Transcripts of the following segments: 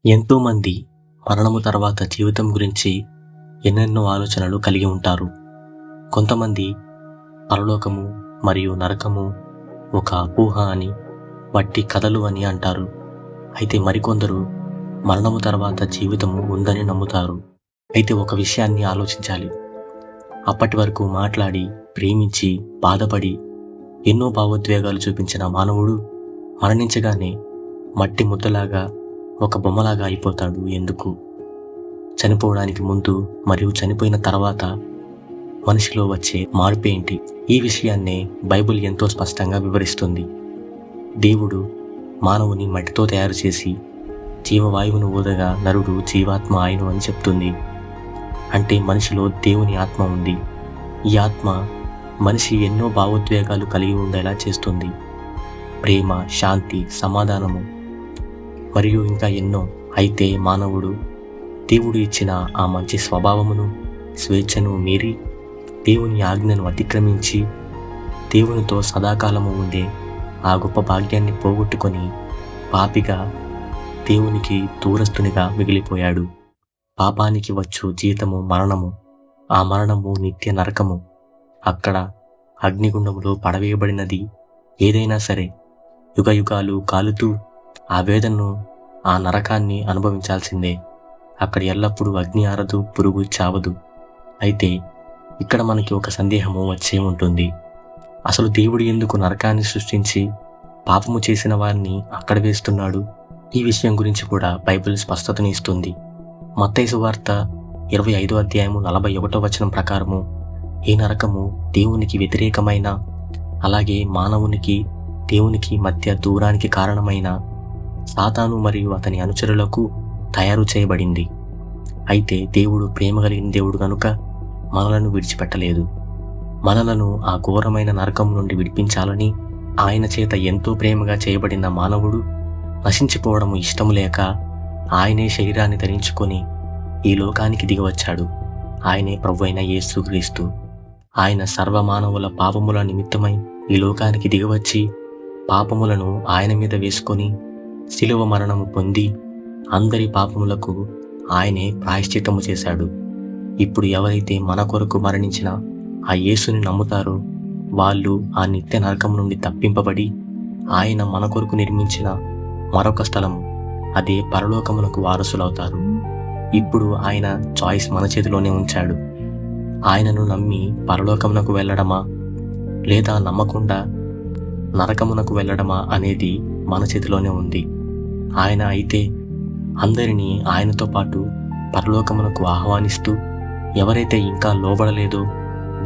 ఎంతోమంది మరణము తర్వాత జీవితం గురించి ఎన్నెన్నో ఆలోచనలు కలిగి ఉంటారు. కొంతమంది పరలోకము మరియు నరకము ఒక అపోహ అని, వట్టి కథలు అని అంటారు. అయితే మరికొందరు మరణము తర్వాత జీవితము ఉందని నమ్ముతారు. అయితే ఒక విషయాన్ని ఆలోచించాలి. అప్పటి వరకు మాట్లాడి, ప్రేమించి, బాధపడి ఎన్నో భావోద్వేగాలు చూపించిన మానవుడు మరణించగానే మట్టి ముద్దలాగా, ఒక బొమ్మలాగా అయిపోతాడు. ఎందుకు? చనిపోవడానికి ముందు మరియు చనిపోయిన తర్వాత మనిషిలో వచ్చే మార్పేంటి? ఈ విషయాన్నే బైబిల్ ఎంతో స్పష్టంగా వివరిస్తుంది. దేవుడు మానవుని మట్టితో తయారు చేసి జీవవాయువును ఊదగా నరుడు జీవాత్మ ఆయను అని చెప్తుంది. అంటే మనిషిలో దేవుని ఆత్మ ఉంది. ఈ ఆత్మ మనిషి ఎన్నో భావోద్వేగాలు కలిగి ఉండేలా చేస్తుంది. ప్రేమ, శాంతి, సమాధానము మరియు ఇంకా ఎన్నో. అయితే మానవుడు దేవుడు ఇచ్చిన ఆ మంచి స్వభావమును, స్వేచ్ఛను మీరి దేవుని ఆజ్ఞను అతిక్రమించి దేవునితో సదాకాలము ఉండే ఆ గొప్ప భాగ్యాన్ని పోగొట్టుకొని పాపిగా, దేవునికి దూరస్తునిగా మిగిలిపోయాడు. పాపానికి వచ్చు జీతము మరణము. ఆ మరణము నిత్య నరకము. అక్కడ అగ్నిగుండములో పడవేయబడినది ఏదైనా సరే యుగయుగాలు కాలుతూ ఆ వేదనను, ఆ నరకాన్ని అనుభవించాల్సిందే. అక్కడ ఎల్లప్పుడూ అగ్ని ఆరదు, పురుగు చావదు. అయితే ఇక్కడ మనకి ఒక సందేహము వచ్చే ఉంటుంది. అసలు దేవుడు ఎందుకు నరకాన్ని సృష్టించి పాపము చేసిన వారిని అక్కడ వేస్తున్నాడు? ఈ విషయం గురించి కూడా బైబిల్ స్పష్టతని ఇస్తుంది. మత్తయి సువార్త 25వ అధ్యాయము 41వ వచనం ప్రకారము ఈ నరకము దేవునికి వ్యతిరేకమైన, అలాగే మానవునికి దేవునికి మధ్య దూరానికి కారణమైన సాతాను మరియు అతని అనుచరులకు తయారు చేయబడింది. అయితే దేవుడు ప్రేమ కలిగిన దేవుడు కనుక మనలను విడిచిపెట్టలేదు. మనలను ఆ ఘోరమైన నరకం నుండి విడిపించాలని ఆయన చేత ఎంతో ప్రేమగా చేయబడిన మానవుడు నశించిపోవడము ఇష్టం లేక ఆయనే శరీరాన్ని ధరించుకొని ఈ లోకానికి దిగివచ్చాడు. ఆయనే ప్రభువైన యేసుక్రీస్తు. ఆయన సర్వమానవుల పాపముల నిమిత్తమై ఈ లోకానికి దిగివచ్చి పాపములను ఆయన మీద వేసుకొని శిలువ మరణము పొంది అందరి పాపములకు ఆయనే ప్రాయశ్చిత్తము చేశాడు. ఇప్పుడు ఎవరైతే మన కొరకు మరణించిన ఆ యేసుని నమ్ముతారో వాళ్ళు ఆ నిత్య నరకం నుండి తప్పింపబడి ఆయన మన కొరకు నిర్మించిన మరొక స్థలము, అదే పరలోకమునకు వారసులవుతారు. ఇప్పుడు ఆయన చాయిస్ మన చేతిలోనే ఉంచాడు. ఆయనను నమ్మి పరలోకమునకు వెళ్ళడమా లేదా నమ్మకుండా నరకమునకు వెళ్ళడమా అనేది మన చేతిలోనే ఉంది. ఆయన అయితే అందరినీ ఆయనతో పాటు పరలోకమునకు ఆహ్వానిస్తూ, ఎవరైతే ఇంకా లోబడలేదో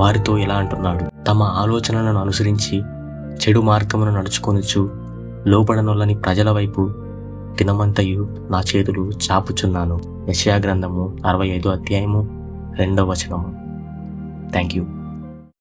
వారితో ఇలా అంటున్నాడు: తమ ఆలోచనలను అనుసరించి చెడు మార్గమును నడుచుకొనుచు లోబడనొల్లని ప్రజల వైపు దినమంతయు నా చేతులు చాపుచున్నాను. యెషయా గ్రంథము 65వ అధ్యాయము 2వ వచనము. Thank you.